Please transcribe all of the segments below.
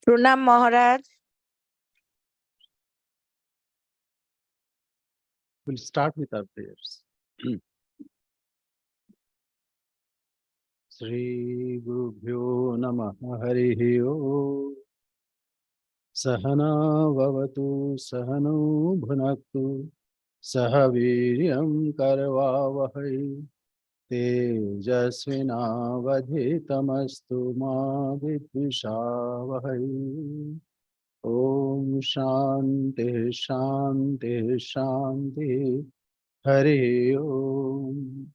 Pranam Maharaj. We'll start with our prayers. Sri Gurubhyo Namah Harihi Om. Sahana Vavatu Sahano Bhunaktu Sahaviryam Karvavahai Tejasvinavadhitamastu Ma Vidvishavahai. Om Shanti Shanti Shanti Hari Om.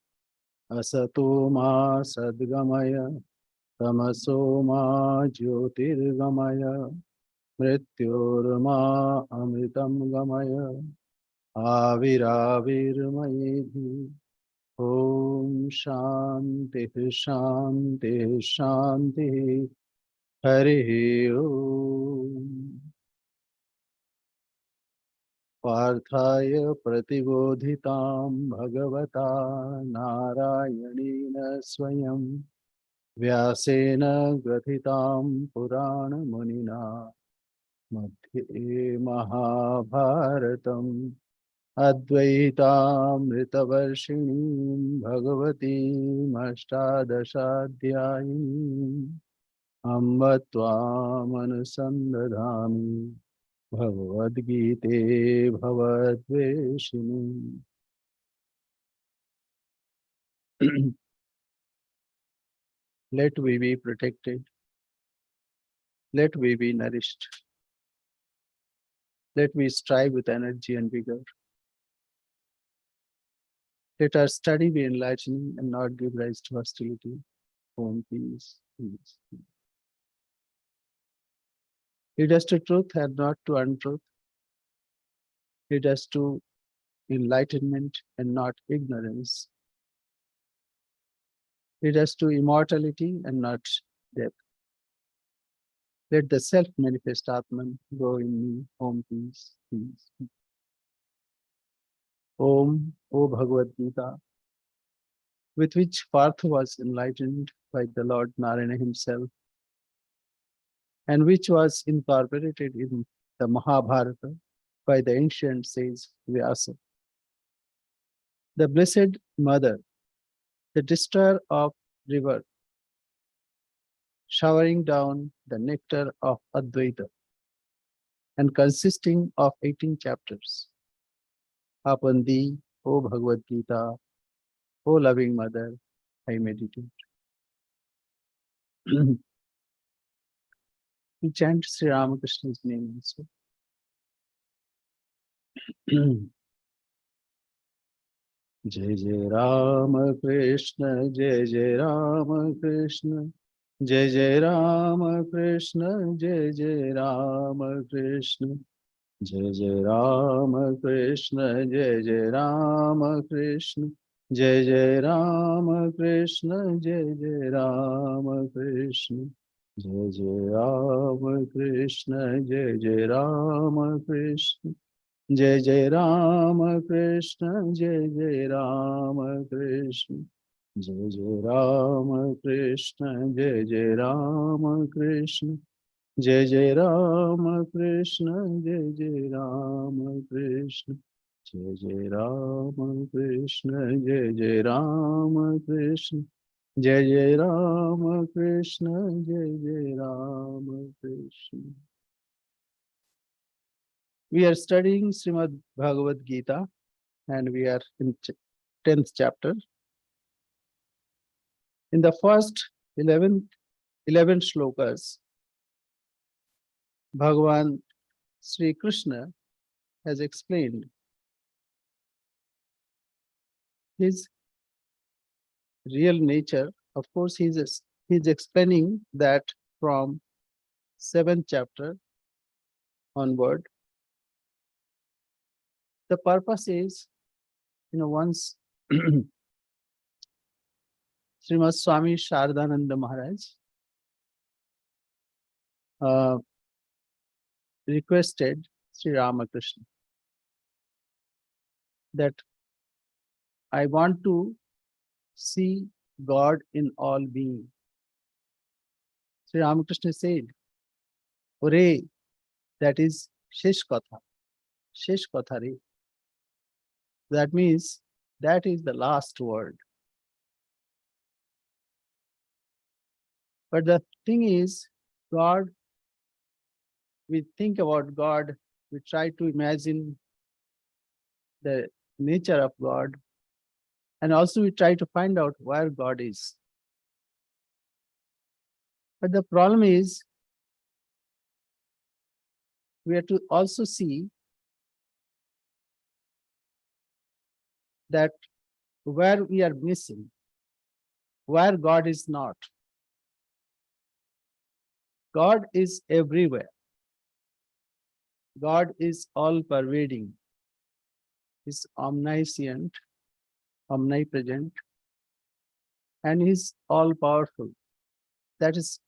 Asato Ma Sadgamaya Tamaso Ma Jyotirgamaya Mrityorma Amritam Gamaya Aviravirmayedhi. Om Shanti Shanti Shanti Hari Om. Parthaya Pratibodhitam Bhagavata Narayanina Swayam Vyasena Grathitam Purana Munina Madhye Mahabharatam Advaitamritavarshini Bhagavati Ashtadashadhyayini Amba Tvam Anusandadhami Bhagavad Gita Bhavadveshini. Let we be protected. Let we be nourished. Let we strive with energy and vigor. Let our study be enlightening and not give rise to hostility. Om peace, peace. Lead us to truth and not to untruth. Lead us to enlightenment and not ignorance. Lead us to immortality and not death. Let the self-manifest Atman grow in me. Om peace, peace. Om, O Bhagavad Gita, with which Partha was enlightened by the Lord Narayana himself, and which was incorporated in the Mahabharata by the ancient sage Vyasa. The Blessed Mother, the destroyer of river, showering down the nectar of Advaita, and consisting of 18 chapters. Upon thee, O Bhagavad Gita, O loving mother, I meditate. We chant Sri Ramakrishna's name also. Jai Jai Rama Krishna, Jai Jai Rama Krishna, Jai Jai Rama Krishna, Jai Jai Rama Krishna, Jai Jai Rama Krishna, Jai Jai Rama Krishna, Jai Jai Rama Krishna, Jai Jai Rama Krishna, Jai Jai Rama Krishna, Jai Jai Rama Krishna. Jai Jai Rama Krishna, Jai Jai Rama Krishna, Jai Jai Rama Krishna, Jai Jai Rama Krishna, Jai Jai Rama Krishna, Jai Jai Rama Krishna, Jai Jai Rama Krishna, Jai Jai Rama Krishna, Jai Jai Rama Krishna, Jai Jai Rama Krishna. We are studying Srimad Bhagavad Gita and we are in 10th chapter. In the first 11 shlokas, Bhagavan Sri Krishna has explained his real nature, of course, he's explaining that from 7th chapter onward. The purpose is, once Srimad Swami Shardananda Maharaj uh, requested Sri Ramakrishna that I want to see God in all being. Sri Ramakrishna said, Ore, that is Shesh Katha. Shesh Katha re. That means that is the last word. But the thing is, God, we think about God, we try to imagine the nature of God, and also we try to find out where God is. But the problem is, we have to also see that where we are missing, where God is not. God is everywhere. God is all pervading. He's omniscient, omnipresent, and He's all powerful. That is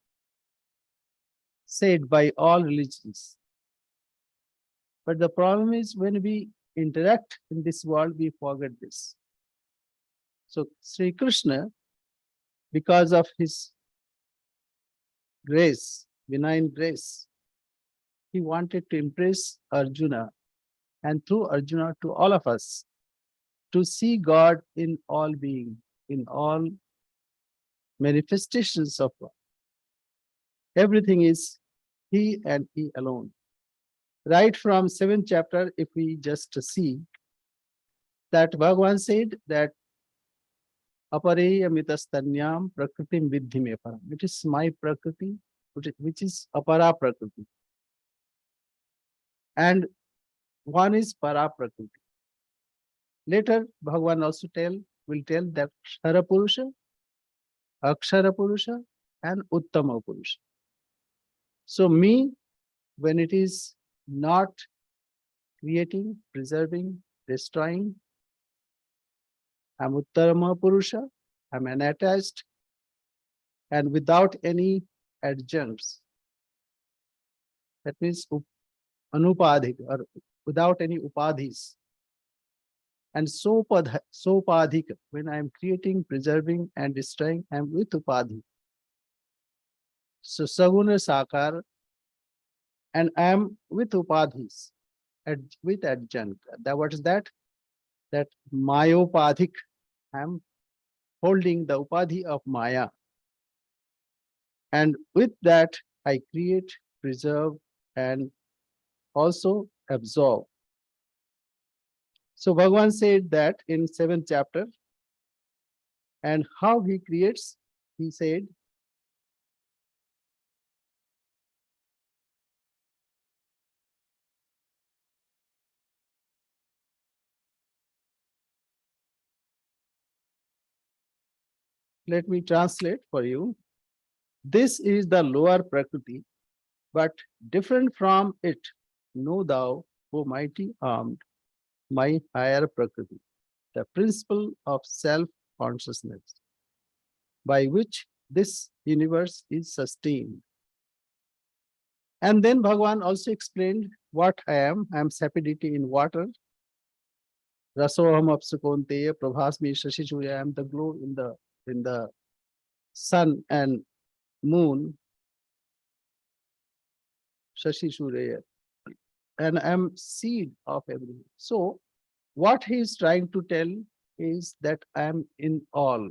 said by all religions. But the problem is, when we interact in this world, we forget this. So Sri Krishna, because of his grace, benign grace, he wanted to impress Arjuna, and through Arjuna to all of us, to see God in all being, in all manifestations of God. Everything is He and He alone. Right from 7th chapter, if we just see that Bhagavan said that apareyamitasthanyam prakritim vidhi me param. It is my prakriti, which is apara prakriti. And one is para prakriti. Later, Bhagavan also will tell that Kshara Purusha, Akshara Purusha, and Uttama Purusha. So me, when it is not creating, preserving, destroying, I'm Uttama Purusha, I'm unattached, and without any adjuncts. That means anupadhik, or without any upadhis. And sopadhik, when I'm creating, preserving, and destroying, I'm with upadhi. So saguna sakar, and I'm with upadhis, with adjunct. What is that? That mayopadhik, I'm holding the upadhi of maya. And with that, I create, preserve, and also absorb. So Bhagavan said that in 7th chapter, and how he creates, he said, let me translate for you. This is the lower Prakriti, but different from it, know thou, O mighty armed, my higher Prakriti, the principle of self-consciousness, by which this universe is sustained. And then Bhagavan also explained what I am. I am sapidity in water. Rasoham apsukonteya prabhasmi shashichuya. I am the glow in the sun and moon. Shashichuya. And I am seed of everything. So what he is trying to tell is that I am in all.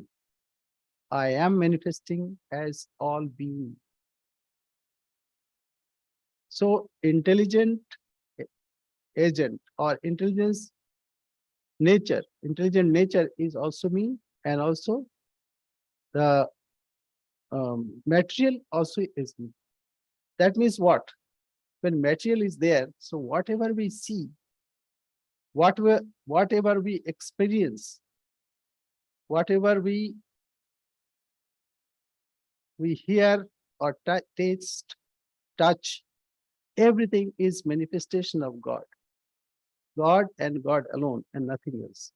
I am manifesting as all being. So intelligent agent or intelligent nature is also me, and also the material also is me. That means what? When material is there, so whatever we see, whatever we experience, whatever we we hear or taste, touch, everything is manifestation of God. God and God alone and nothing else.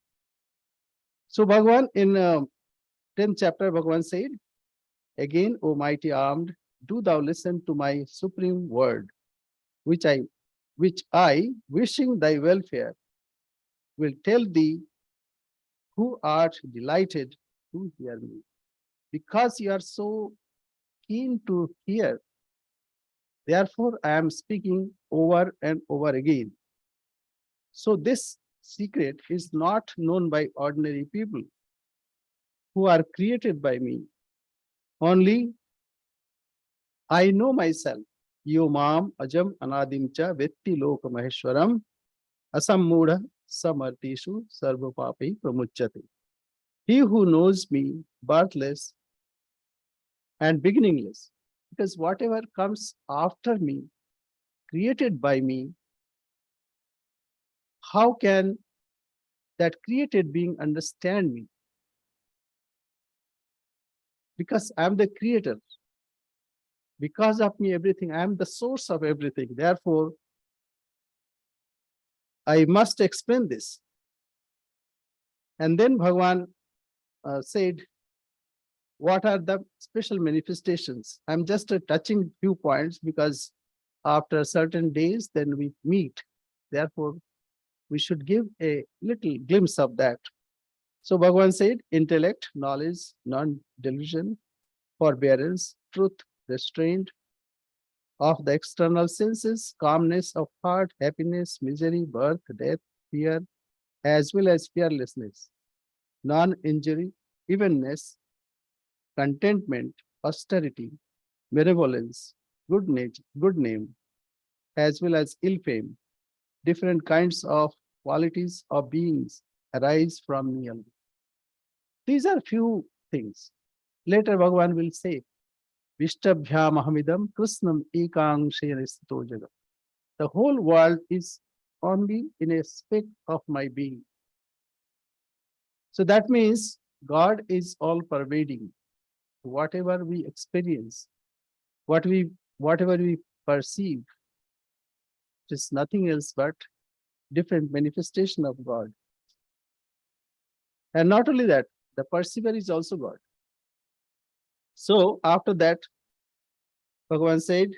So Bhagavan in 10th chapter, Bhagavan said, again, O mighty armed, do thou listen to my supreme word, which I, wishing thy welfare, will tell thee who art delighted to hear me. Because you are so keen to hear, therefore I am speaking over and over again. So this secret is not known by ordinary people who are created by me. Only I know myself. Yo mam ajam anadimcha vetti loka maheshwaram asammudha samartishu sarva papi pramuchyate. He who knows me, birthless and beginningless, because whatever comes after me, created by me, how can that created being understand me? Because I'm the creator. Because of me, everything, I am the source of everything. Therefore, I must explain this. And then Bhagavan said, what are the special manifestations? I'm just touching few points because after certain days, then we meet. Therefore, we should give a little glimpse of that. So Bhagavan said, intellect, knowledge, non-delusion, forbearance, truth, restraint of the external senses, calmness of heart, happiness, misery, birth, death, fear, as well as fearlessness, non-injury, evenness, contentment, austerity, benevolence, good nature, good name, as well as ill fame, different kinds of qualities of beings arise from me alone. These are few things. Later Bhagavan will say, Vishtabhyam ahamidam krishnam ekangshe sthito jagat. The whole world is only in a speck of my being. So that means God is all pervading. Whatever we experience, whatever we perceive, it is nothing else but different manifestation of God. And not only that, the perceiver is also God. So after that, Bhagavan said,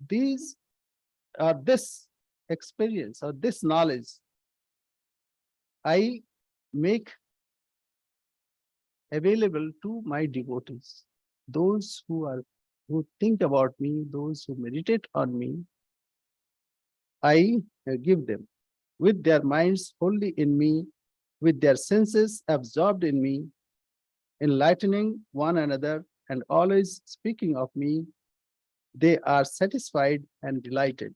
this experience or this knowledge, I make available to my devotees, those who think about me, those who meditate on me. I give them with their minds wholly in me, with their senses absorbed in me, enlightening one another and always speaking of me. They are satisfied and delighted.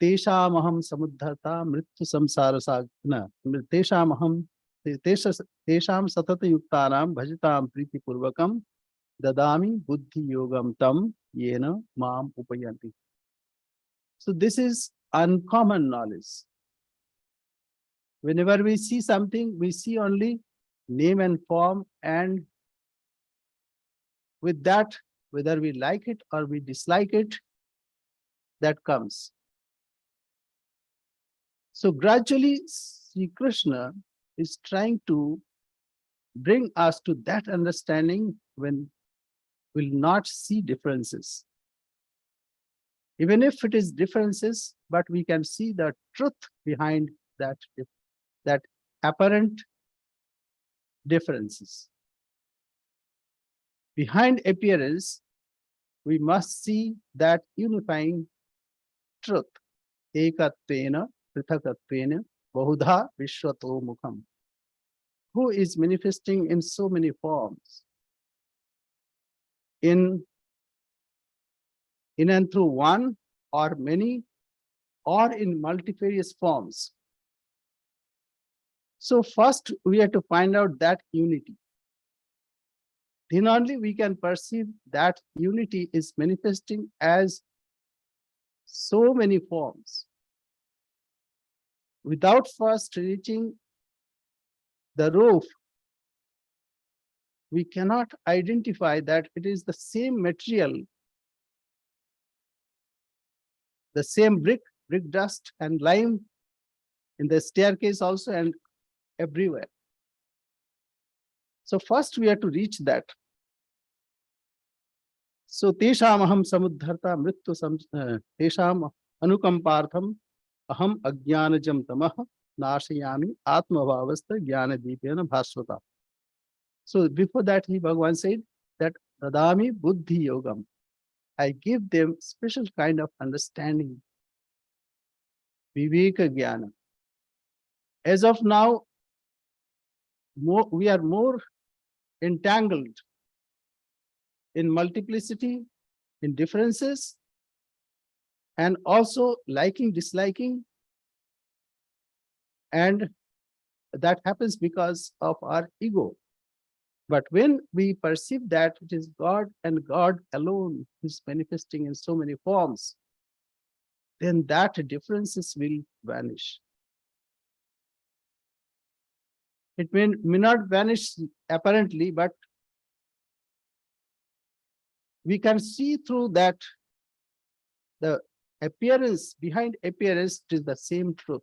Teshamaham samudharta mrityu samsara sagna. Teshamaham Tesham satata yuktanam bhajitam priti purvakam dadami buddhi yogam tam yena mam upayanti. So this is uncommon knowledge. Whenever we see something, we see only name and form, and with that, whether we like it or we dislike it, that comes. So gradually, Sri Krishna is trying to bring us to that understanding when we'll not see differences. Even if it is differences, but we can see the truth behind that apparent differences. Behind appearance, we must see that unifying truth. Ekatvena prithakatvena bahudha vishwato mukham. Who is manifesting in so many forms, in and through one or many, or in multifarious forms. So first we have to find out that unity. Then only we can perceive that unity is manifesting as so many forms. Without first reaching the roof, we cannot identify that it is the same material, the same brick dust and lime in the staircase also and everywhere. So first we have to reach that. So tesham aham samudharta mrityu tesham anukampartham aham ajnanajam tamah nashayami atmavavastha jnana deepena bhasvata. So before that, Bhagavan said that Dadami Buddhi Yogam. I give them special kind of understanding, Viveka Jnana. As of now, we are more entangled in multiplicity, in differences, and also liking, disliking, and that happens because of our ego. But when we perceive that it is God and God alone who is manifesting in so many forms, then that differences will vanish. It may not vanish apparently, but we can see through that the appearance, behind appearance, is the same truth.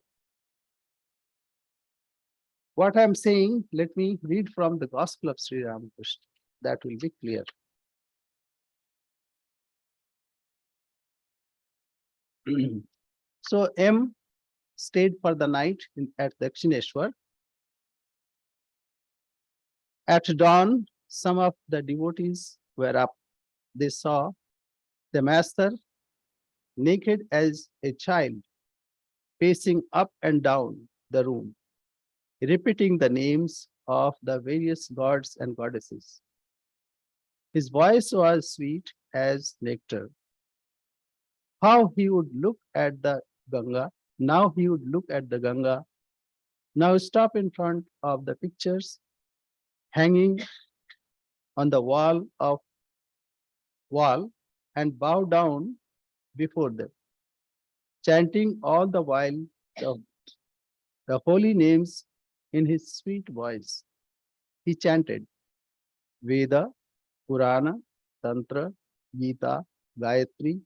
What I'm saying, let me read from the Gospel of Sri Ramakrishna. That will be clear. So M stayed for the night at Dakshineshwar. At dawn, some of the devotees were up. They saw the master naked as a child, pacing up and down the room, repeating the names of the various gods and goddesses. His voice was sweet as nectar. How he would look at the Ganga. Now he would look at the Ganga. Now stop in front of the pictures hanging on the wall and bow down before them, chanting all the while the holy names in his sweet voice. He chanted Veda, Purana, Tantra, Gita, Gayatri,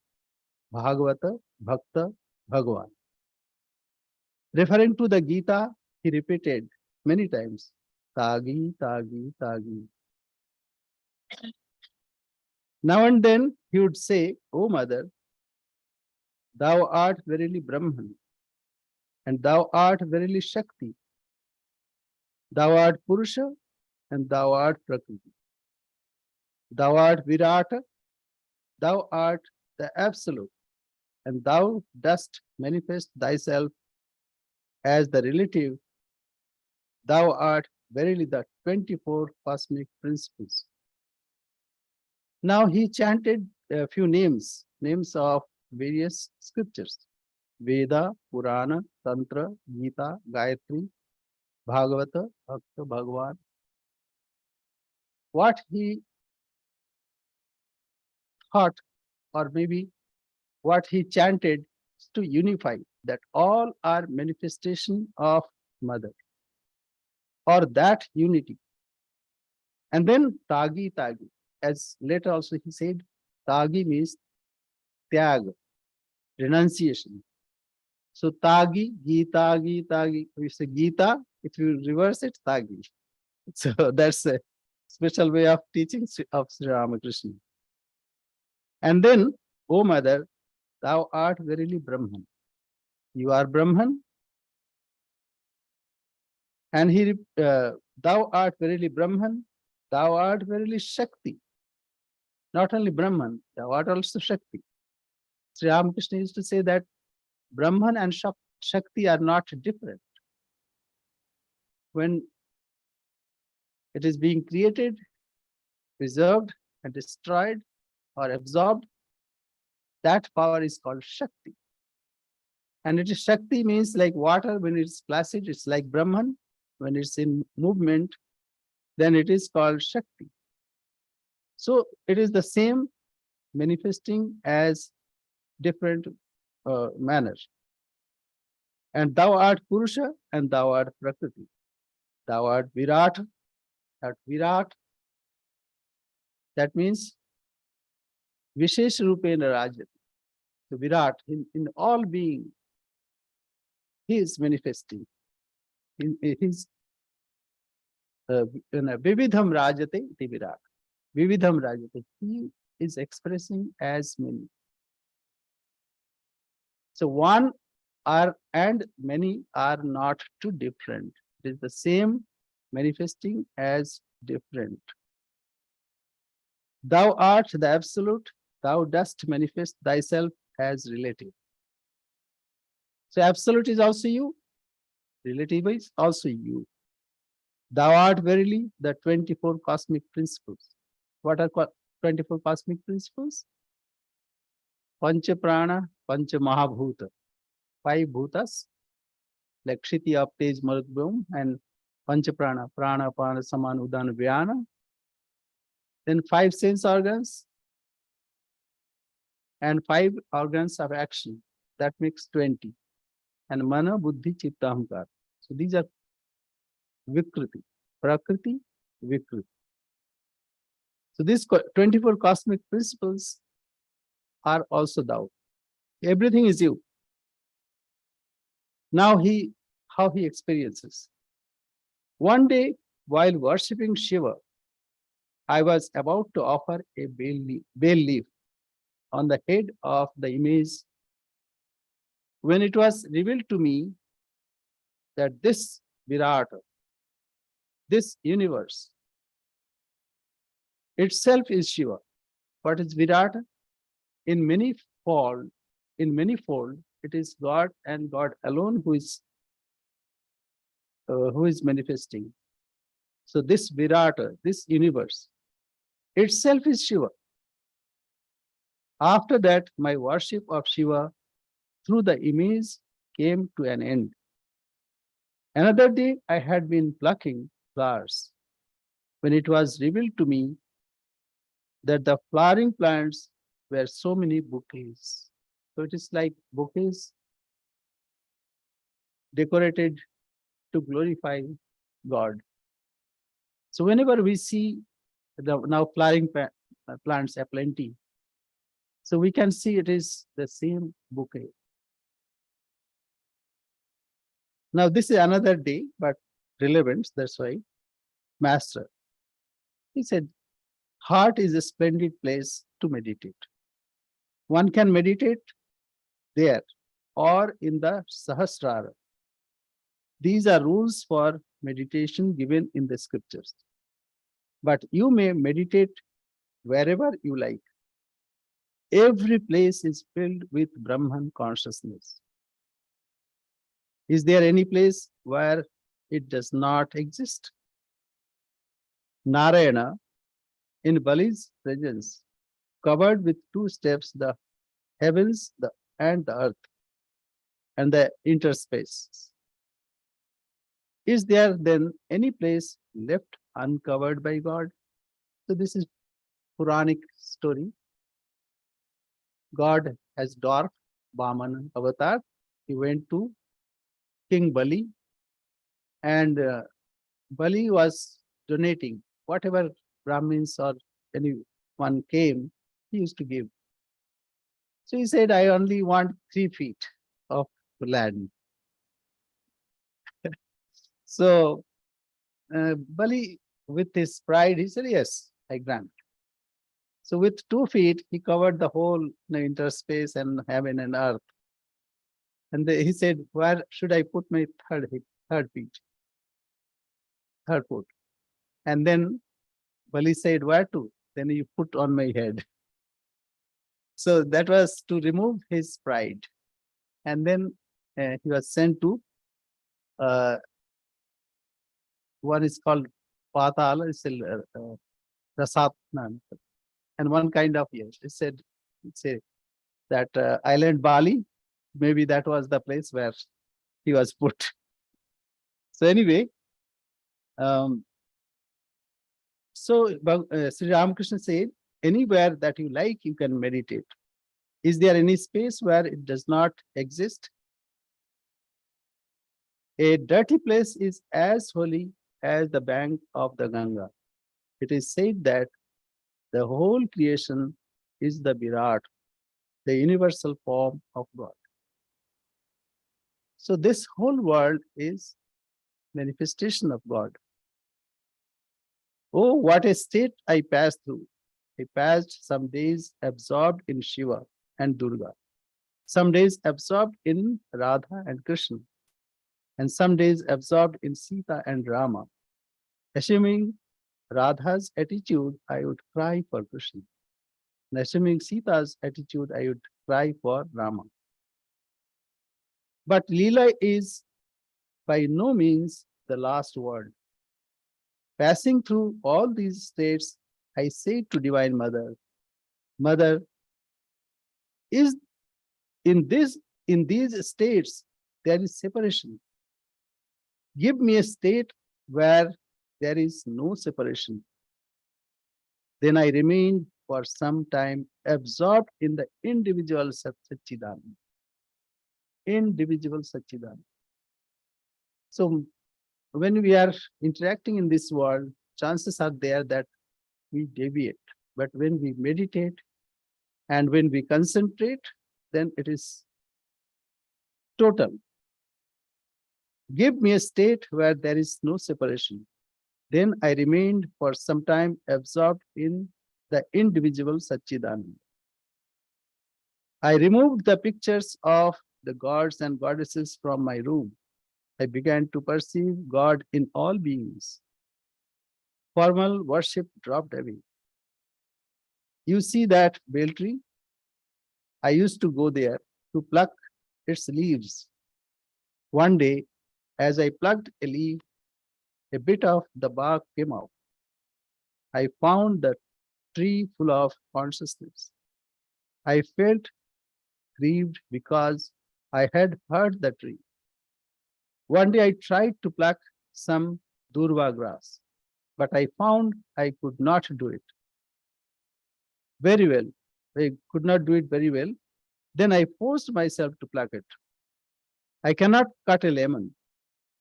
Bhagavata, Bhakta, Bhagavan. Referring to the Gita, he repeated many times, Tagi, Tagi, Tagi. Now and then he would say, O mother, thou art verily Brahman, and thou art verily Shakti. Thou art Purusha, and thou art Prakriti. Thou art Virata, thou art the Absolute, and thou dost manifest thyself as the relative. Thou art verily the 24 cosmic principles. Now he chanted a few names of various scriptures. Veda, Purana, Tantra, Gita, Gayatri, Bhagavata, Bhakta, Bhagavan. What he thought, or maybe what he chanted, is to unify that all are manifestation of Mother, or that unity. And then Tagi, Tagi. As later also he said, Tagi means Tyag, renunciation. So Tagi, Gita, Gita, we say Gita, if you reverse it, Tagi. So that's a special way of teaching of Sri Ramakrishna. And then, O Mother, thou art verily Brahman. You are Brahman. And thou art verily Brahman, thou art verily Shakti. Not only Brahman, thou art also Shakti. Sri Ramakrishna used to say that Brahman and Shakti are not different. When it is being created, preserved, and destroyed or absorbed, that power is called Shakti. And it is Shakti means like water, when it's placid, it's like Brahman. When it's in movement, then it is called Shakti. So it is the same manifesting as different manner. And thou art Purusha and thou art Prakriti. Thou art Virat. That Virat, that means Vishesh Rupena Rajat. So Virat, in all being, he is manifesting. His Vividham Rajate iti Virat. Vividham Rajate. He is expressing as many. So one are and many are not too different. It is the same manifesting as different. Thou art the absolute, thou dost manifest thyself as relative. So absolute is also you, relative is also you. Thou art verily the 24 cosmic principles. What are 24 cosmic principles? Pancha Prana, Pancha Mahabhuta. 5 bhutas, like Kshiti, Up, Tej, Marut, Bhum, and Pancha Prana, Prana, Pana, Saman, Udana, Vyana. Then 5 sense organs and 5 organs of action. That makes 20. And Mana, Buddhi, Chitta, Ahankar. So these are Vikriti, Prakriti, Vikriti. So these 24 cosmic principles are also thou. Everything is you. Now how he experiences. One day, while worshipping Shiva, I was about to offer a bale leaf on the head of the image when it was revealed to me that this Virat, this universe itself is Shiva. What is Virat? In many fold, it is God and God alone who is manifesting. So this Virat, this universe itself is Shiva. After that, my worship of Shiva through the image came to an end. Another day, I had been plucking flowers when it was revealed to me that the flowering plants were so many bouquets. So it is like bouquets decorated to glorify God. So whenever we see the now flowering plants aplenty, so we can see it is the same bouquet. Now this is another day, but relevant, that's why. Master, he said, heart is a splendid place to meditate. One can meditate there or in the Sahasrara. These are rules for meditation given in the scriptures. But you may meditate wherever you like. Every place is filled with Brahman consciousness. Is there any place where it does not exist? Narayana, in Bali's presence, covered with 2 steps the heavens and the earth and the interspace. Is there then any place left uncovered by God? So this is Puranic story. God has dwarfed Vamana avatar. He went to King Bali, and Bali was donating whatever Brahmins or anyone came, he used to give. So he said, I only want 3 feet of land. So Bali, with his pride, he said, yes, I grant. So with 2 feet, he covered the whole interspace and heaven and earth. And he said, where should I put my third foot? And then Bali said, where to? Then you put on my head. So that was to remove his pride. And then he was sent to one is called Patala, it's Rasatna, and one kind of, yes, it said that island Bali, maybe that was the place where he was put. So anyway, Sri Ramakrishna said, anywhere that you like, you can meditate. Is there any space where it does not exist? A dirty place is as holy as the bank of the Ganga. It is said that the whole creation is the Virat, the universal form of God. So this whole world is manifestation of God. Oh, what a state I passed through. I passed some days absorbed in Shiva and Durga, some days absorbed in Radha and Krishna, and some days absorbed in Sita and Rama. Assuming Radha's attitude, I would cry for Krishna. And assuming Sita's attitude, I would cry for Rama. But Leela is by no means the last word. Passing through all these states, I say to Divine Mother, Mother, is in this in these states there is separation. Give me a state where there is no separation. Then I remained for some time absorbed in the individual Satchidananda. Individual Satchidananda. So when we are interacting in this world, chances are there that we deviate. But when we meditate and when we concentrate, then it is total. Give me a state where there is no separation. Then I remained for some time absorbed in the individual Satchidananda. I removed the pictures of the gods and goddesses from my room. I began to perceive God in all beings. Formal worship dropped away. You see that bale tree? I used to go there to pluck its leaves. One day, as I plucked a leaf, a bit of the bark came out. I found the tree full of consciousness. I felt grieved because I had hurt the tree. One day I tried to pluck some durva grass, but I found I could not do it very well. I could not do it very well. Then I forced myself to pluck it. I cannot cut a lemon.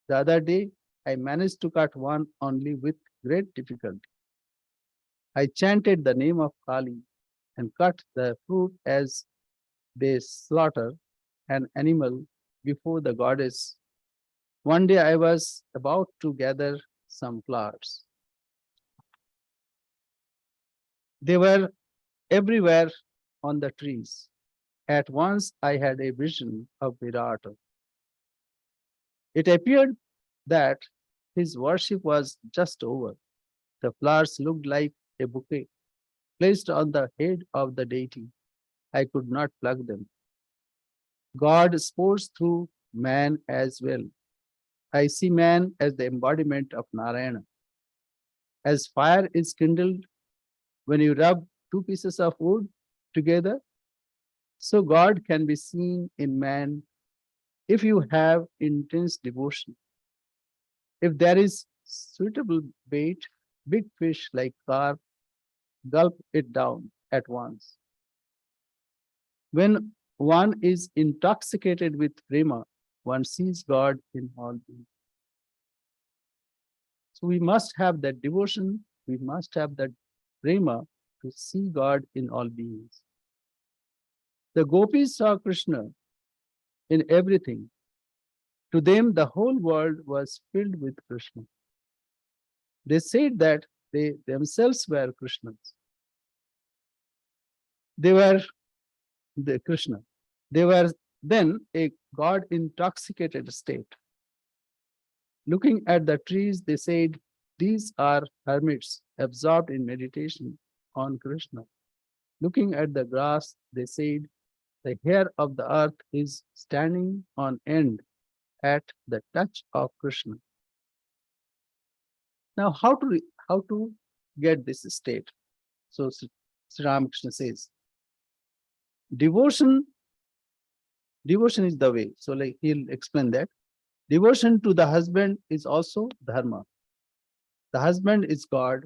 The other day, I managed to cut one only with great difficulty. I chanted the name of Kali and cut the fruit as they slaughter an animal before the goddess. One day I was about to gather some flowers. They were everywhere on the trees. At once I had a vision of Virata. It appeared that his worship was just over. The flowers looked like a bouquet placed on the head of the deity. I could not pluck them. God sports through man as well. I see man as the embodiment of Narayana. As fire is kindled when you rub two pieces of wood together, so God can be seen in man if you have intense devotion. If there is suitable bait, big fish like carp, gulp it down at once. When one is intoxicated with prema, one sees God in all beings. So we must have that devotion, we must have that prema to see God in all beings. The gopis saw Krishna in everything. To them, the whole world was filled with Krishna. They said that they themselves were Krishnas. They were the Krishna. They were then a God intoxicated state. Looking at the trees, they said, these are hermits absorbed in meditation on Krishna. Looking at the grass, they said, the hair of the earth is standing on end at the touch of Krishna. Now, how to get this state? So Sri Ramakrishna says, devotion is the way. So like he'll explain that. Devotion to the husband is also dharma. The husband is God.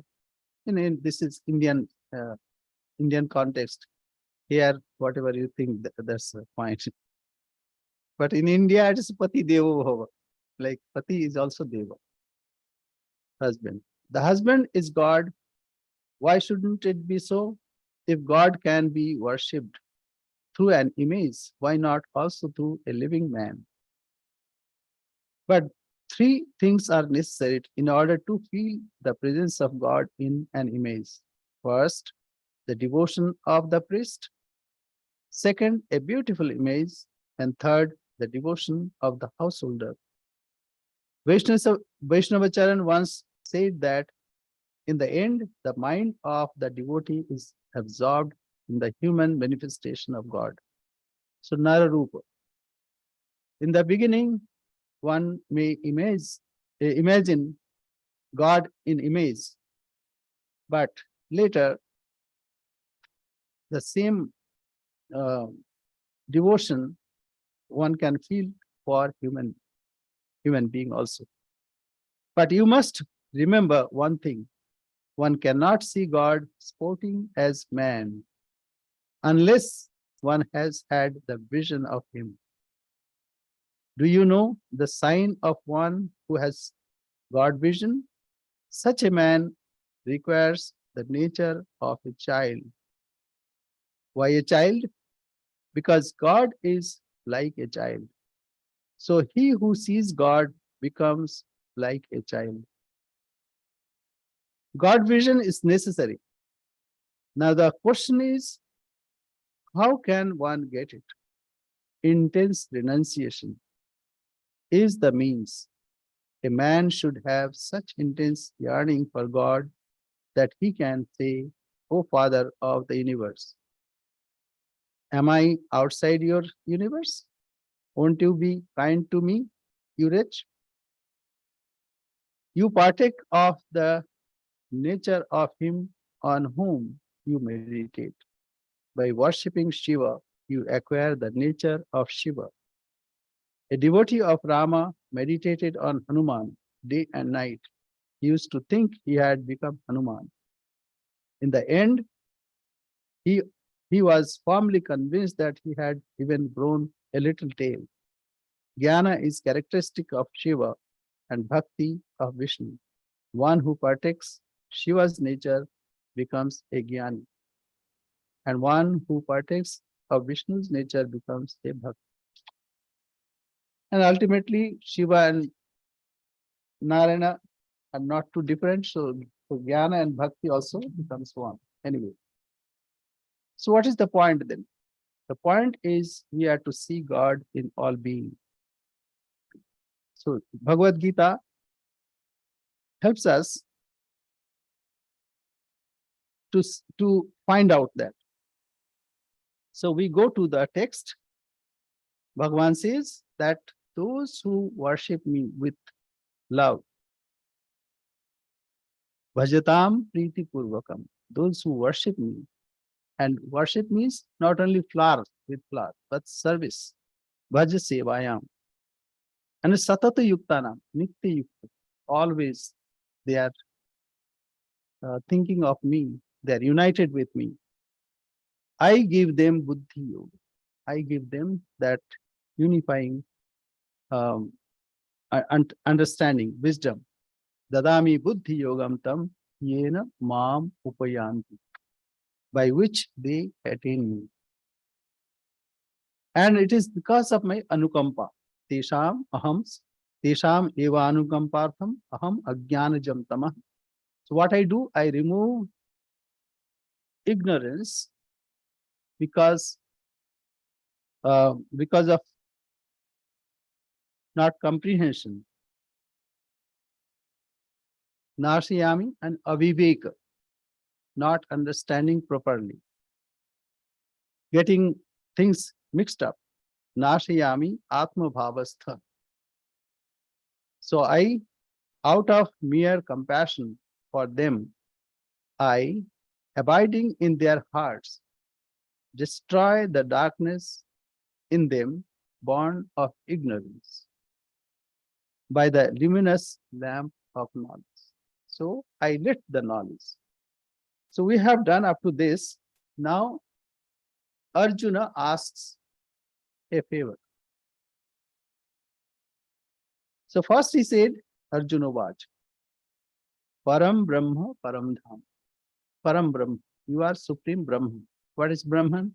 This is Indian context. Here, whatever you think, that's fine. But in India, it is Pati Devo Bhava. Like Pati is also Deva. husband. The husband is God. Why shouldn't it be so? If God can be worshipped through an image, why not also through a living man? But three things are necessary in order to feel the presence of God in an image. First, the devotion of the priest. Second, a beautiful image. And third, the devotion of the householder. Vaishnavacharan once said that in the end, the mind of the devotee is absorbed in the human manifestation of God. So, Nararupa. In the beginning, one may imagine God in image, but later the same uh, devotion one can feel for human being also. But you must remember one thing: one cannot see God sporting as man unless one has had the vision of Him. Do you know the sign of one who has God vision? Such a man requires the nature of a child. Why a child? Because God is like a child. So he who sees God becomes like a child. God vision is necessary. Now the question is, how can one get it? Intense renunciation is the means. A man should have such intense yearning for God that he can say, O Father of the universe, am I outside your universe? Won't you be kind to me, you wretch? You partake of the nature of him on whom you meditate. By worshipping Shiva, you acquire the nature of Shiva. A devotee of Rama meditated on Hanuman day and night. He used to think he had become Hanuman. In the end, he, he was firmly convinced that he had even grown a little tail. Jnana is characteristic of Shiva and Bhakti of Vishnu. One who partakes Shiva's nature becomes a Jnani, and one who partakes of Vishnu's nature becomes a Bhakt. And ultimately, Shiva and Narayana are not too different, so Jnana and Bhakti also becomes one. Anyway, so what is the point then? The point is we are to see God in all being. So Bhagavad Gita helps us to find out that. So we go to the text. Bhagavan says that those who worship me with love, bhajatam priti purvakam, those who worship me, and worship means not only flower with flower, but service, bhaja sevayam, and satata yuktanam, nitya yukta, always they are thinking of me, they are united with me. I give them buddhi yoga. I give them that unifying understanding, wisdom. Dadami buddhi yogam tam yena mam upayanti, by which they attain me. And it is because of my anukampa. Tesham eva anukampartham aham ajnanajam tamah. So what I do, I remove ignorance because of not comprehension. Narshayami and aviveka, not understanding properly, getting things mixed up. Nashayami atma bhavastha. So I, out of mere compassion for them, I, abiding in their hearts, destroy the darkness in them born of ignorance by the luminous lamp of knowledge. So I lit the knowledge. So we have done up to this. Now Arjuna asks a favor. So first he said, Arjuna Vaj. Param Brahma, Param Dham. Param Brahma. You are Supreme Brahman. What is Brahman?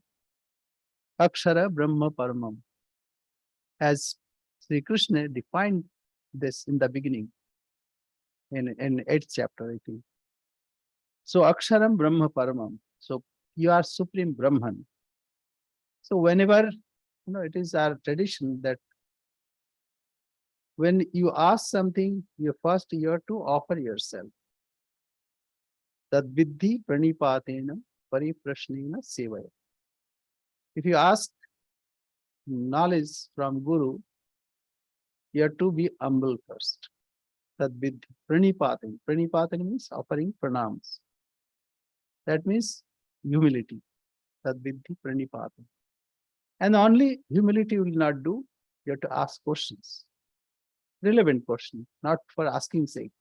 Akshara Brahma Paramam. As Sri Krishna defined this in the beginning, in 8th chapter, I think. So Aksharam Brahma Paramam. So you are Supreme Brahman. So whenever, it is our tradition that when you ask something, you have to offer yourself. Tad viddhi pranipatena pariprashnena sevaya. If you ask knowledge from Guru, you have to be humble first. Tad viddhi pranipatena. Pranipatena means offering pranams. That means humility. Tad viddhi pranipatena. And only humility will not do. You have to ask questions. Relevant question, not for asking sake.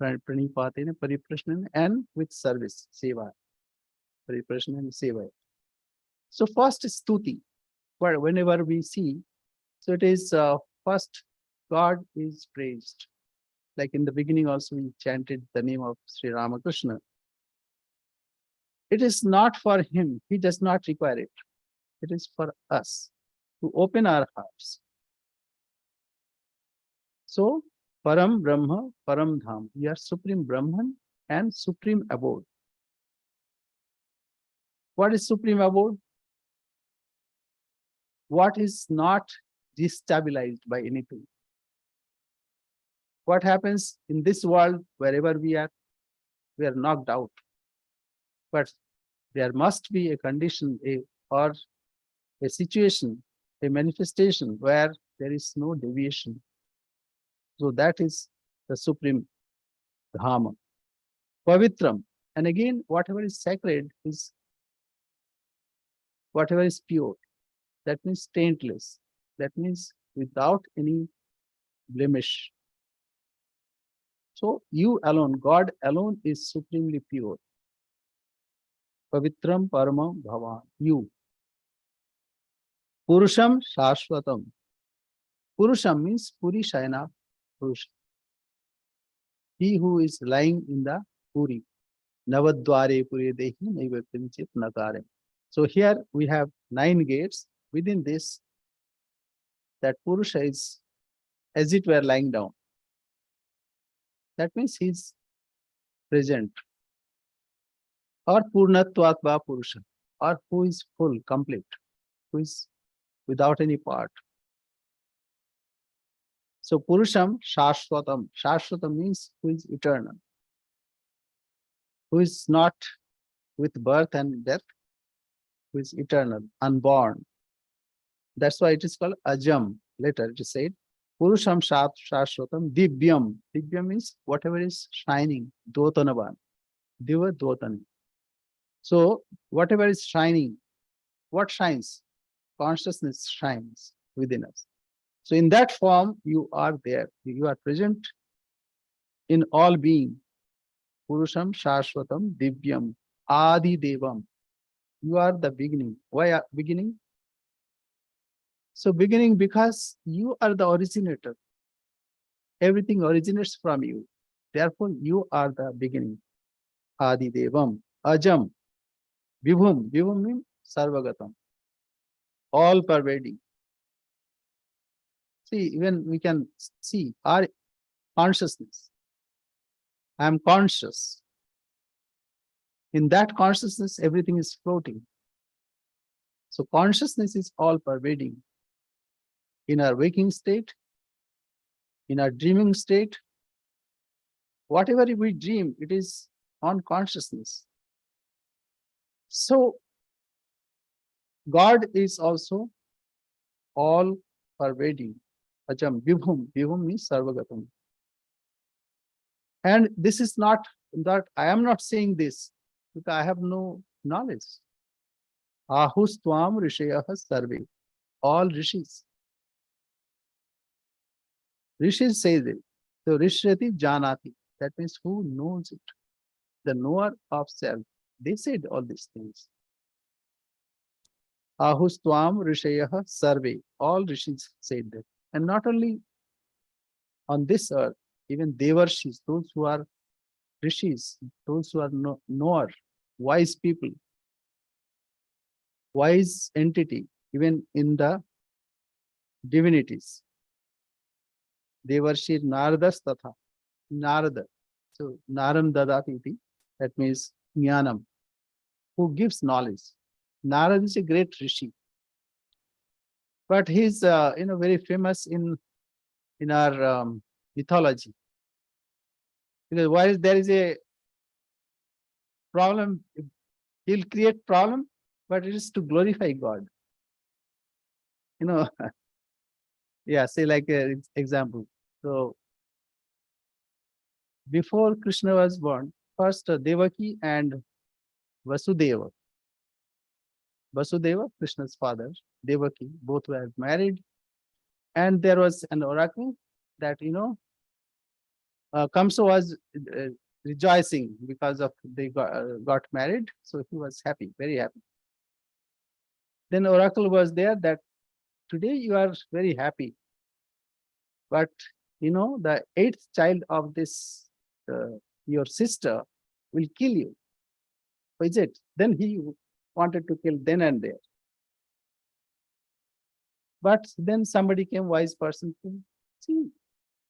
Pranipatena pariprashnena, and with service, seva. Pariprashnena and seva. So first is stuti. Whenever we see, so it is first God is praised. Like in the beginning also we chanted the name of Sri Ramakrishna. It is not for him. He does not require it. It is for us to open our hearts. So Param Brahma, Param Dham. We are Supreme Brahman and Supreme Abode. What is Supreme Abode? What is not destabilized by anything. What happens in this world, wherever we are knocked out. But there must be a condition, or a situation, a manifestation where there is no deviation. So that is the Supreme Dhamma. Pavitram. And again, whatever is sacred is whatever is pure. That means taintless. That means without any blemish. So you alone, God alone is supremely pure. Pavitram Paramam Bhavan. You. Purusham Shashvatam. Purusham means Puri Shayana Purusha. He who is lying in the Puri. Navadware Puri Dehi Naiva Kinchit Nakare. So here we have 9 gates. Within this, that Purusha is as it were lying down. That means he is present. Or Purnatvat Va Purusha. Or who is full, complete. Who is without any part. So Purusham Shashvatam. Shashvatam means who is eternal. Who is not with birth and death. Who is eternal, unborn. That's why it is called Ajam. Later it is said, Purusham Shashvatam Divyam. Divyam means whatever is shining. Dotanavan. Diva Dotani. So whatever is shining, what shines? Consciousness shines within us. So in that form, you are there. You are present in all being. Purusham Shashvatam Divyam Adi Devam. You are the beginning. Why beginning? So beginning because you are the originator. Everything originates from you. Therefore, you are the beginning. Adi Devam. Ajam. Vibhum. Vibhum means Sarvagatam. All pervading. See, even we can see our consciousness. I am conscious. In that consciousness, everything is floating. So consciousness is all pervading. In our waking state, in our dreaming state, whatever we dream, it is on consciousness. So God is also all pervading. Ajam, Vibhum. Vibhum means Sarvagatam. And this is not that I am not saying this because I have no knowledge. Ahustvam Rishayah Sarve. All rishis. Rishis says it. So Rishyati Janati. That means who knows it. The knower of self. They said all these things. Ahustvam Rishayah Sarve. All rishis said that. And not only on this earth, even Devarshis, those who are rishis, those who are knower, wise people, wise entity, even in the divinities. Devarshi Naradas Tatha. Narada. So Naram Dadati iti, that means Jnanam, who gives knowledge. Narada is a great rishi, but he's very famous in our mythology, because while there is a problem, he'll create problem, but it is to glorify God. You know, yeah. Say like an example. So before Krishna was born, first Devaki and Vasudeva. Vasudeva, Krishna's father, Devaki, both were married, and there was an oracle that Kamsa was rejoicing because of they got married, so he was happy, very happy. Then oracle was there that today you are very happy, but the eighth child of this your sister will kill you. Is it? Then he wanted to kill then and there. But then somebody came, wise person, to see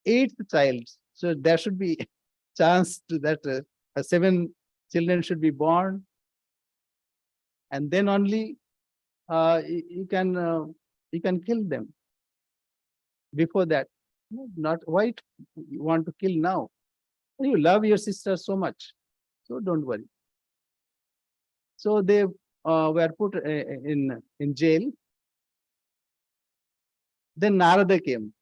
eighth child. So there should be chance to that 7 children should be born, and then only you can kill them. Before that, not why you want to kill now. You love your sister so much, so don't worry. So they were put in jail. Then Narada came.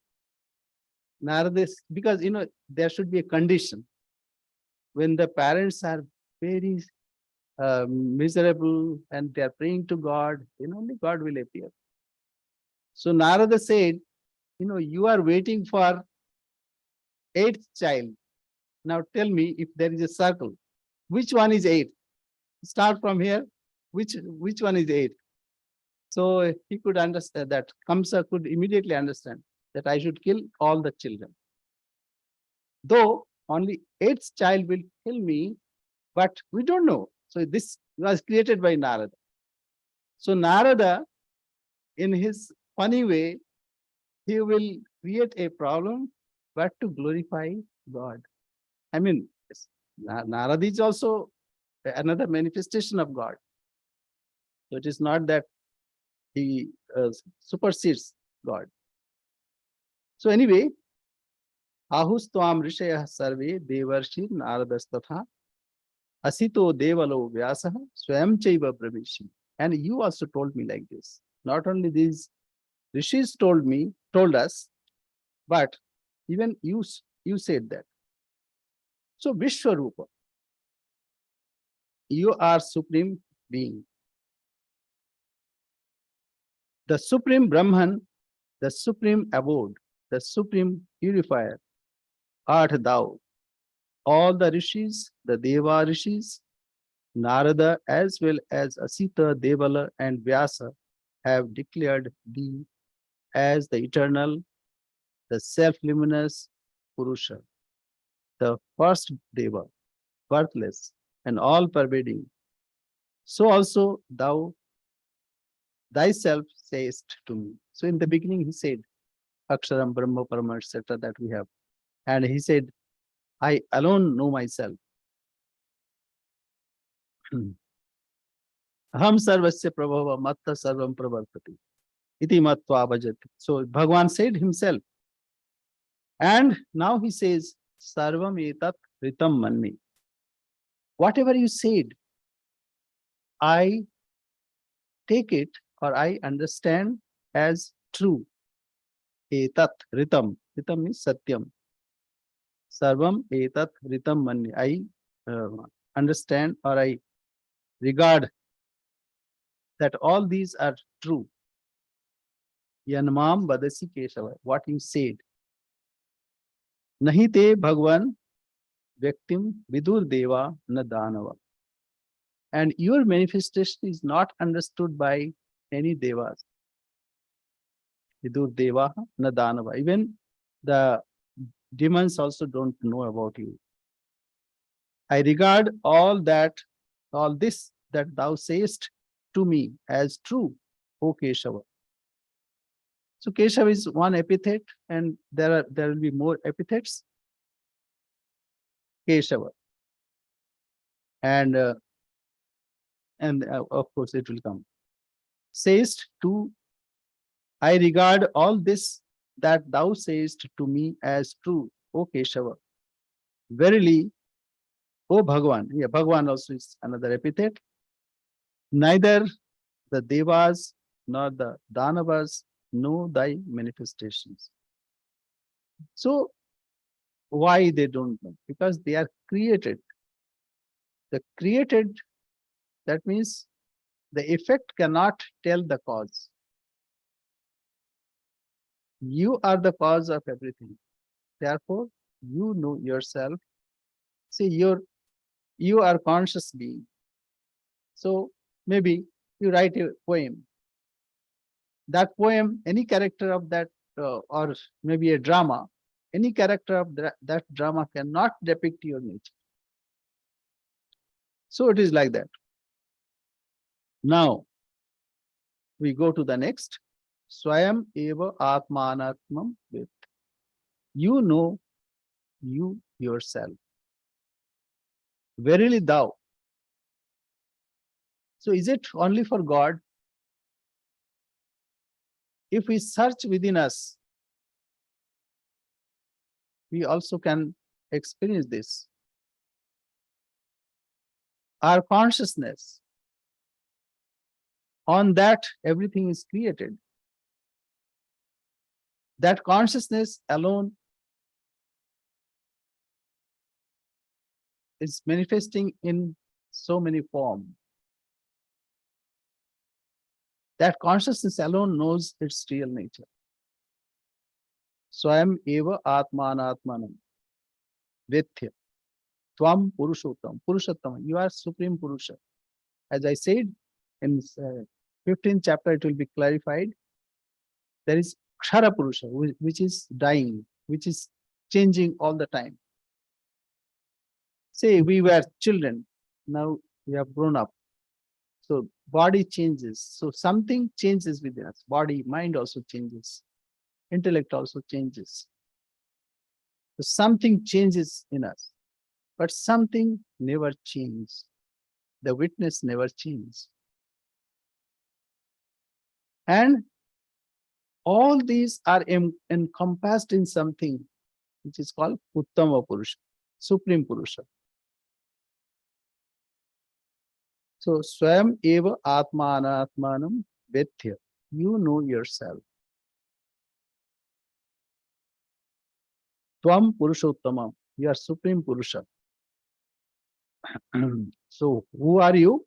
Narada, because there should be a condition when the parents are very miserable and they are praying to God, then only God will appear. So Narada said, you are waiting for eighth child. Now tell me, if there is a circle, which one is eighth? Start from here. Which one is eighth? So he could understand that. Kamsa could immediately understand that I should kill all the children. Though only eighth child will kill me, but we don't know. So this was created by Narada. So Narada, in his funny way, he will create a problem, but to glorify God. I mean, Narada is also another manifestation of God. So it is not that he supersedes God. So anyway, ahustvam rishayah sarve devarshi naradas asito devalo vyasah swayam chaiva pravishi. And you also told me like this. Not only these rishis told us, but even you said that. So Vishwarupa, you are supreme being. The supreme Brahman, the supreme abode, the supreme purifier, art thou. All the rishis, the Deva rishis, Narada, as well as Asita, Devala, and Vyasa have declared thee as the eternal, the self-luminous Purusha, the first Deva, birthless and all-pervading. So also thou thyself sayest to me. So in the beginning he said, Aksharam, Brahma, Parama, etc. that we have. And he said, I alone know myself. Aham sarvasya prabhava matta sarvam pravartati. Iti matva bhajati. So Bhagavan said himself. And now he says, Sarvam etat ritam manmi. Whatever you said, I take it or I understand as true. Etat ritam. Ritam means satyam. Sarvam etat ritam manmi. I understand or I regard that all these are true. Yanmam vadasi Keshava. What you said. Nahi te Bhagwan Vyaktim Vidur Deva na Danava. And your manifestation is not understood by any devas. Vidur Deva na Danava. Even the demons also don't know about you. I regard all this that thou sayest to me as true, O Keshava. So Keshava is one epithet, and there will be more epithets. Keshava, and of course it will come. Sayest to, I regard all this that thou sayest to me as true, O Keshava. Verily, O Bhagavan. Yeah, Bhagavan also is another epithet. Neither the Devas nor the Danavas know thy manifestations. So why they don't know? Because they are created. The created, that means the effect cannot tell the cause. You are the cause of everything. Therefore, you know yourself. See, you are conscious being. So maybe you write a poem. That poem, any character of that, or maybe a drama, any character of that drama cannot depict your nature. So it is like that. Now, we go to the next. Swayam eva atmanatmam with. You know you yourself. Verily thou. So is it only for God? If we search within us, we also can experience this. Our consciousness, on that everything is created. That consciousness alone is manifesting in so many forms. That consciousness alone knows its real nature. Swayam eva atmanatmanam vithya tvam purushottam. Purushottam, you are supreme Purusha. As I said, in 15th chapter it will be clarified. There is Kshara Purusha, which is dying, which is changing all the time. Say we were children, now we have grown up. So body changes. So something changes within us. Body, mind also changes. Intellect also changes. So something changes in us, but something never changes. The witness never changes. And all these are encompassed in something which is called Uttama Purusha, Supreme Purusha. So Swayam eva atmanatmanam vethya. You know yourself. Tvam Purushottamam. You are Supreme Purusha. So who are you?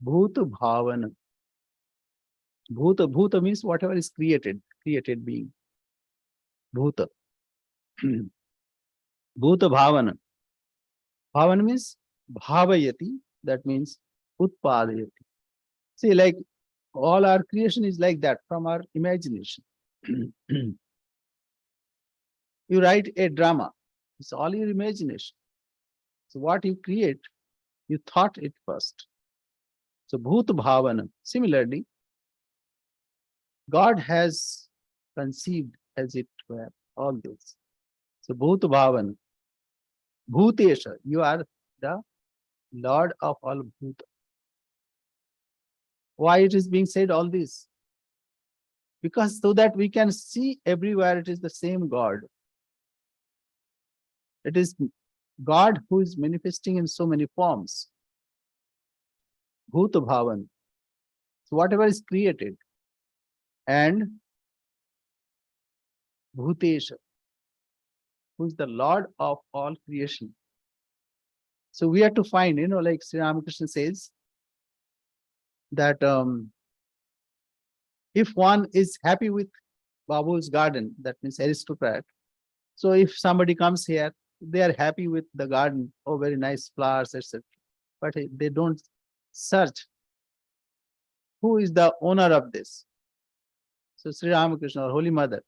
Bhuta Bhavana. Bhuta means whatever is created being. Bhuta. Bhuta Bhavana. Bhavana means Bhavayati. That means Utpadayati. See, like all our creation is like that from our imagination. You write a drama. It's all your imagination. So what you create, you thought it first. So Bhuta Bhavana. Similarly, God has conceived as it were all this. So Bhuta Bhavana. Bhutesha. You are the Lord of all Bhuta. Why it is being said all this? Because so that we can see everywhere it is the same God. It is God who is manifesting in so many forms. Bhuta Bhavan. So whatever is created. And Bhutesha, who is the Lord of all creation. So we have to find, like Sri Ramakrishna says, that if one is happy with Babu's garden, that means aristocrat. So if somebody comes here, they are happy with the garden, oh, very nice flowers, etc. But they don't search who is the owner of this. So Sri Ramakrishna or Holy Mother,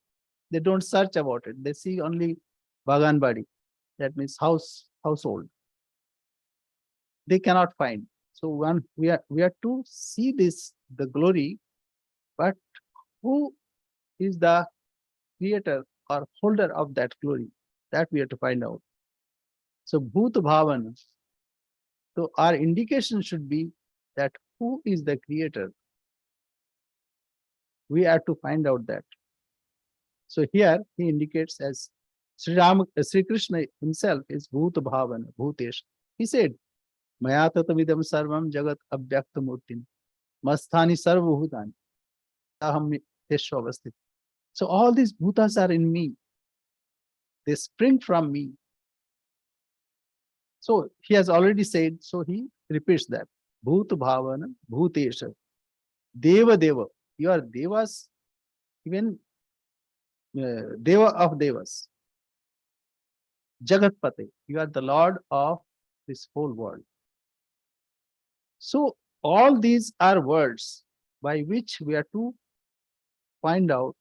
they don't search about it. They see only Bagan body. That means household. they cannot find. So one we are to see this the glory, but who is the creator or holder of that glory? That we have to find out. So Bhut Bhavana. So our indication should be that who is the creator? We have to find out that. So here he indicates as Sri Krishna himself is Bhut Bhavana, Bhutesh. He said, Maya tatamidam sarvam jagat abhyakta murtin, masthani sarvabhutani, aham teshvavasthit. So all these bhutas are in me. They spring from me. So he has already said, so he repeats that. Bhut Bhavana, Bhutesha, Deva Deva. You are Devas, even Deva of Devas. Jagatpate. You are the Lord of this whole world. So all these are words by which we are to find out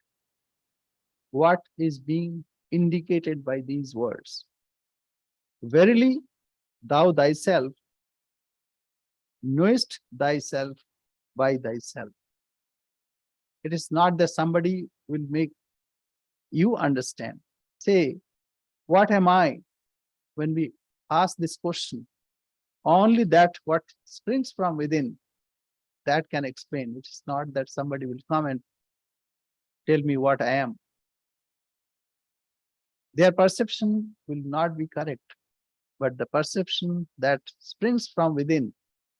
what is being indicated by these words. Verily, thou thyself knowest thyself by thyself. It is not that somebody will make you understand. Say, what am I? When we ask this question, only that what springs from within, that can explain. It is not that somebody will come and tell me what I am. Their perception will not be correct, but the perception that springs from within,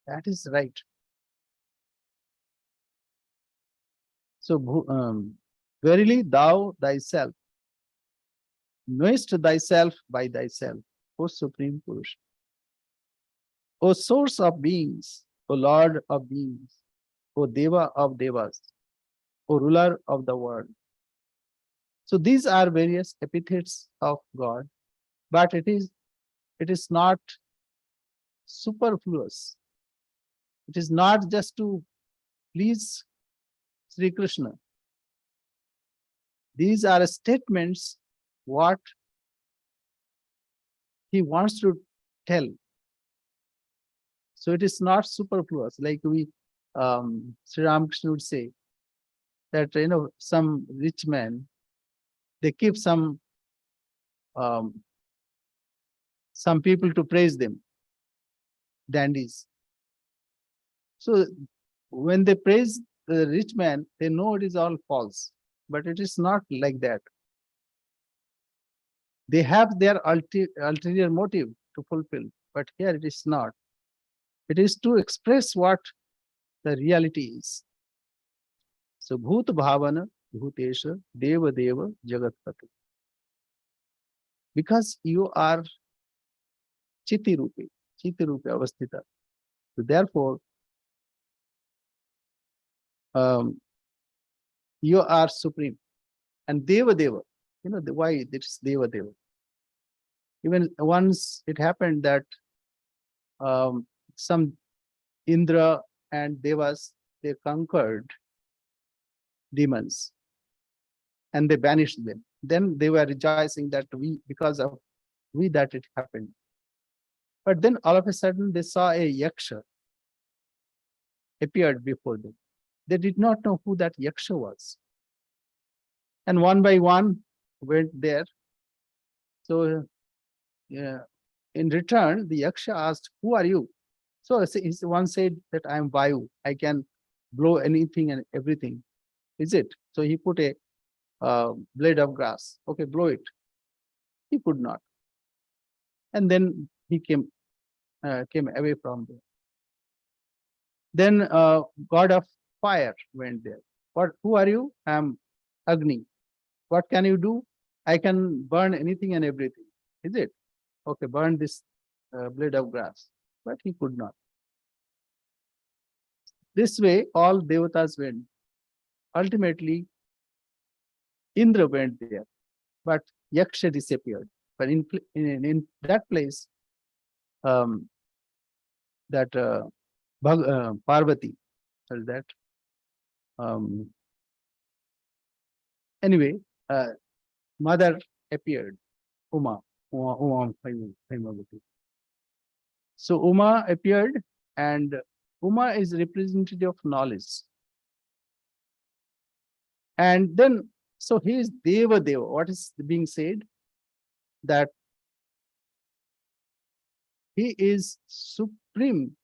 that is right. So, verily thou thyself knowest thyself by thyself, O Supreme Purush, O source of beings, O Lord of beings, O Deva of Devas, O ruler of the world. So these are various epithets of God, but it is not superfluous. It is not just to please Sri Krishna. These are statements what he wants to tell. So it is not superfluous. Like Sri Ramakrishna would say that some rich man, they keep some people to praise them, dandies. So when they praise the rich man, they know it is all false, but it is not like that. They have their ulterior motive to fulfill, but here it is not. It is to express what the reality is. So Bhut Bhavana, Bhutesha, Deva Deva, Jagatpati. Because you are Chiti Rupe Avasthita. So therefore, you are supreme. And Deva Deva, why it is Deva Deva. Even once it happened that some Indra and Devas, they conquered demons and they banished them. Then they were rejoicing that because of we that it happened. But then all of a sudden they saw a yaksha appeared before them. They did not know who that yaksha was. And one by one went there. So in return, the yaksha asked, who are you? So one said that I am Vayu. I can blow anything and everything. Is it? So he put a blade of grass. Okay, blow it. He could not. And then he came away from there. Then god of fire went there. Who are you? I am Agni. What can you do? I can burn anything and everything. Is it? Okay, burn this blade of grass. But he could not. This way, all devatas went. Ultimately, Indra went there, but Yaksha disappeared. But in that place, that Parvati, that anyway, mother appeared, Uma Himavati. So Uma appeared, and Uma is representative of knowledge. And then, so he is Deva Deva. What is being said? That he is supreme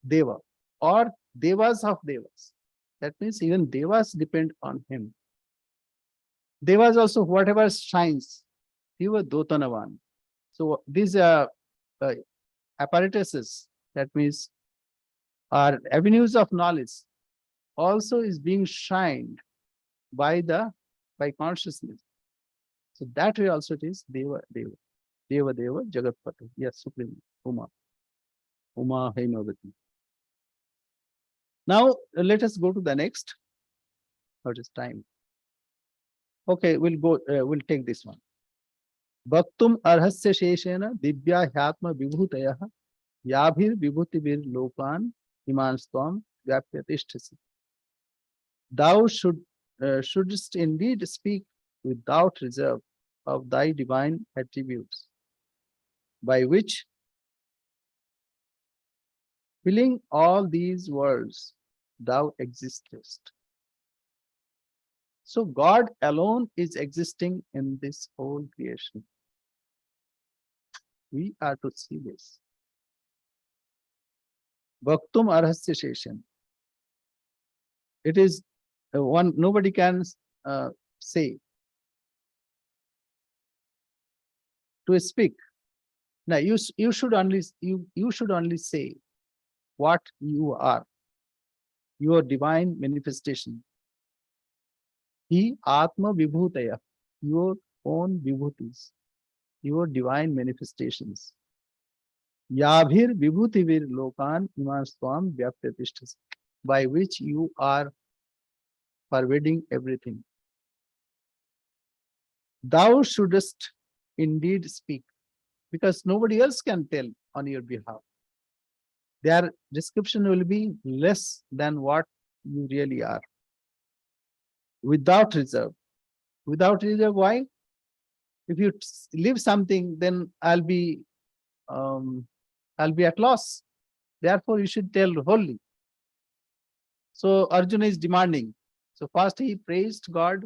Deva, or Devas of Devas. That means even Devas depend on him. Devas also, whatever shines, Deva Dotanavan. So these uh, apparatuses, that means are avenues of knowledge, also is being shined by consciousness. So that way also it is Deva Deva. Deva Deva Jagatpati. Yes, Supreme Uma. Uma Haimavati. Now let us go to the next. What is time? Okay, we'll take this one. Bhaktum arhasya sheshena divya hyatma vibhutayah yabhir vibhutibir lokan imanstam vyapyatishtasi. Thou shouldst indeed speak without reserve of thy divine attributes, by which, filling all these worlds, thou existest. So God alone is existing in this whole creation. We are to see this. Bhaktum arhasya sheshan. It is one nobody can say to speak. Now you should only say what you are, your divine manifestation. He Atma Vibhutaya, your own vibhutis, your divine manifestations. Yabhir vibhutivir lokan iman swam vyapyatishtas, by which you are pervading everything. Thou shouldest indeed speak, because nobody else can tell on your behalf. Their description will be less than what you really are. Without reserve. Without reserve, why? If you leave something, then I'll be at loss. Therefore, you should tell wholly. So Arjuna is demanding. So first he praised God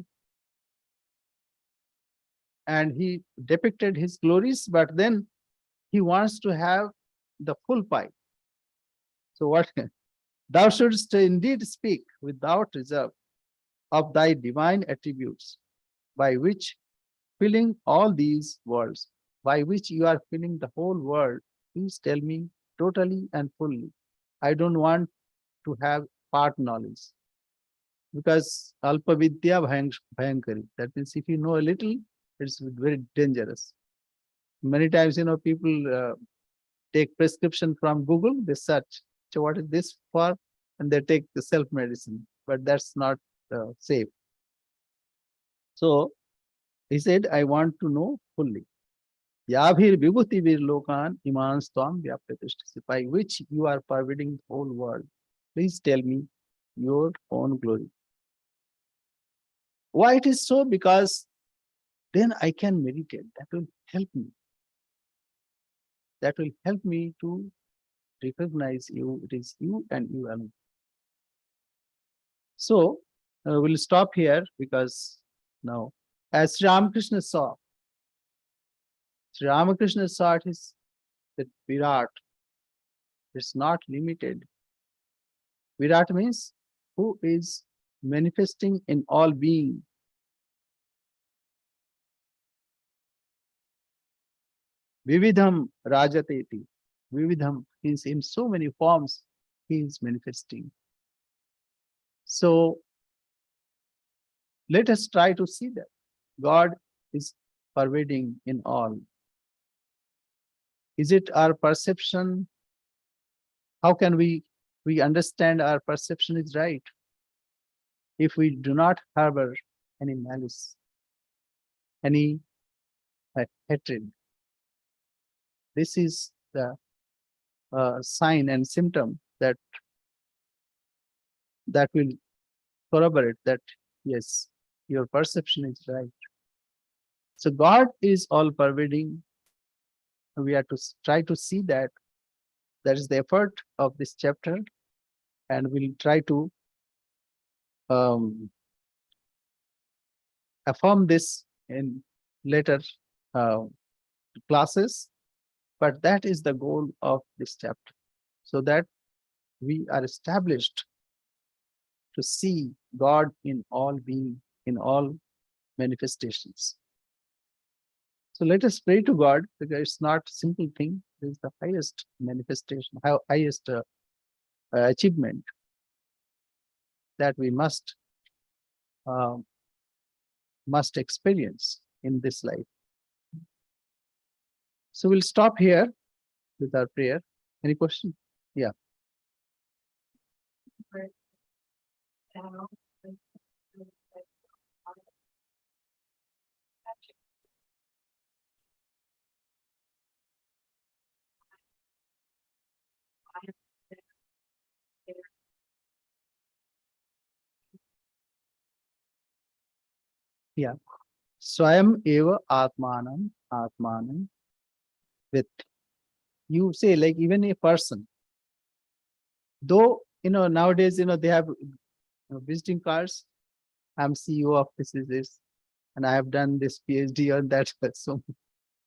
and he depicted his glories, but then he wants to have the full pie. So what? Thou shouldst indeed speak without reserve of thy divine attributes, by which filling all these worlds, by which you are filling the whole world. Please tell me totally and fully. I don't want to have part knowledge, because alpa vidya bhayankari. That means if you know a little, it's very dangerous. Many times, people take prescription from Google, they search, so what is this for? And they take the self-medicine, but that's not safe. So he said, I want to know fully. Yabhir vibhutivir lokan iman stam vyapyatishtasi, by which you are pervading the whole world. Please tell me your own glory. Why it is so? Because then I can meditate. That will help me. That will help me to recognize you. It is you and you alone. So we'll stop here, because now, as Sri Ramakrishna saw, it is that Virat is not limited. Virat means who is manifesting in all being. Vividham Rajateti. Vividham is in so many forms he is manifesting. So let us try to see that God is pervading in all. Is it our perception? How can we understand our perception is right if we do not harbor any malice, any hatred? This is the sign and symptom that will corroborate that, yes, your perception is right. So God is all pervading we have to try to see that is the effort of this chapter, and we'll try to affirm this in later uh, classes. But that is the goal of this chapter, so that we are established to see God in all being, in all manifestations. So let us pray to God, because it's not a simple thing. It is the highest manifestation, highest achievement that we uh, must experience in this life. So we'll stop here with our prayer. Any question? Yeah. Yeah. Swayam eva atmanam with. You say, like, even a person, though, nowadays, they have visiting cards. I'm CEO of this, and I have done this PhD on that. So,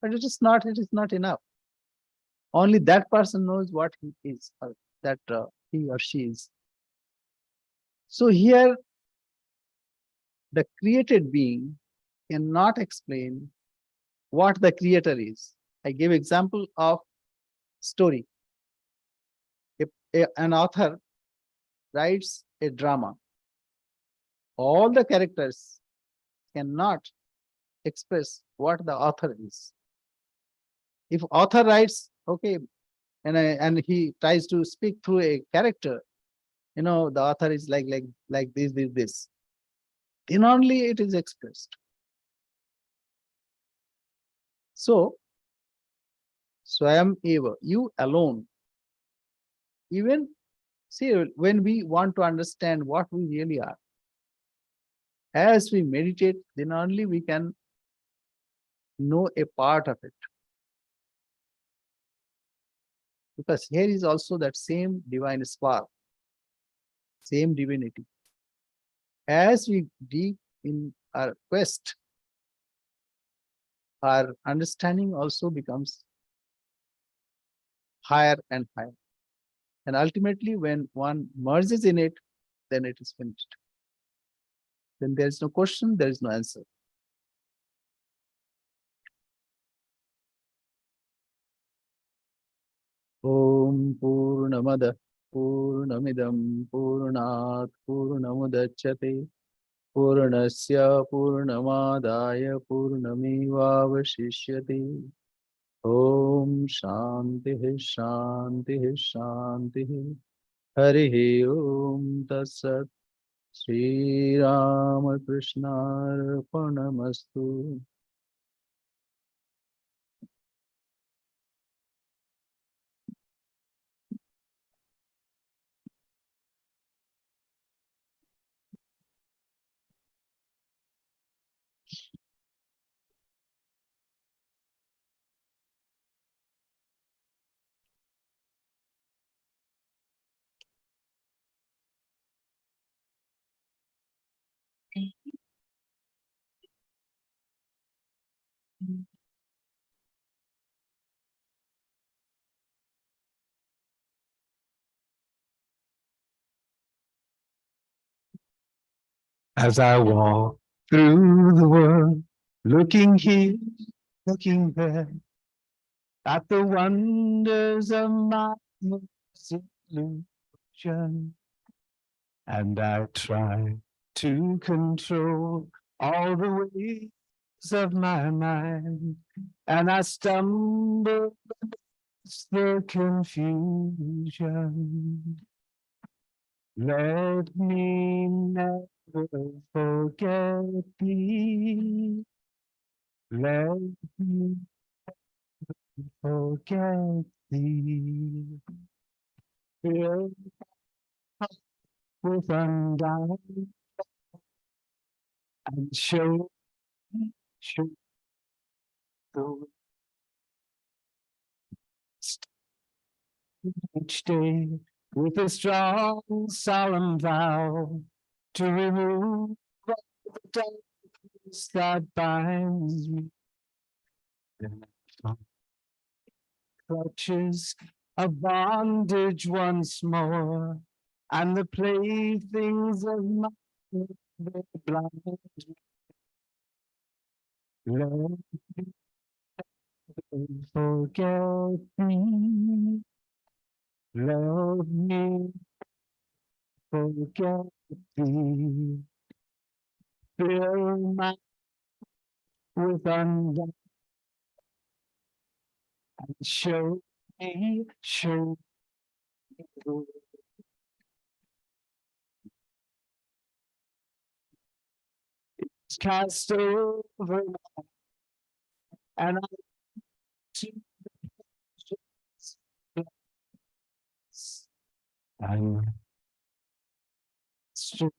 but it is not enough. Only that person knows what he is, or that he or she is. So here, the created being cannot explain what the creator is. I give example of story. If an author writes a drama, all the characters cannot express what the author is. If author writes, okay, and he tries to speak through a character, the author is like this, then only it is expressed. So Swayam eva, you alone. Even, see, when we want to understand what we really are, as we meditate, then only we can know a part of it. Because here is also that same divine spark, same divinity. As we deep in our quest, our understanding also becomes higher and higher. And ultimately, when one merges in it, then it is finished. Then there is no question, there is no answer. Om Purnamada Purnamidam Purnat Purnamudachyate Purnasya Purnamadaya Purnamevavashishyate. Om Shanti Shanti Shanti. Harihi Om Tatsat. Sri Ramakrishna Arpanamastu. As I walk through the world, looking here, looking there, at the wonders of my illusion, and I try to control all the ways of my mind, and I stumble amidst the confusion. Let me never forget thee. Let me forget thee. Filled with undying and show the each day with a strong, solemn vow to remove all the darkness that binds me. Clutches of bondage once more, and the playthings of my blind. Lord, forget me. Love me, forget thee. Fill my with undone. Show me, show me. It's cast over, and I to I'm straight.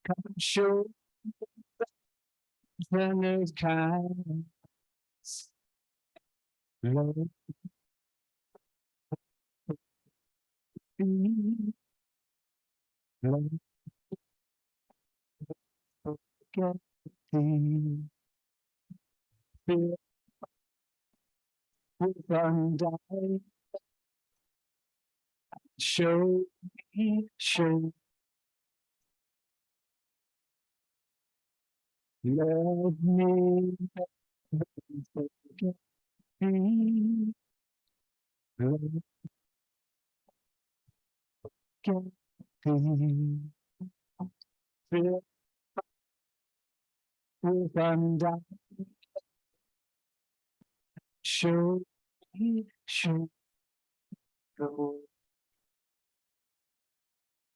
Come show the kind. Love me, love forget thee. Fill with undone. Show me, show love me, forget me, love forget thee. Fill with undone. Show me, show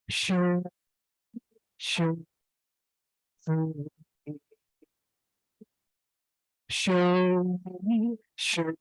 show show show me, show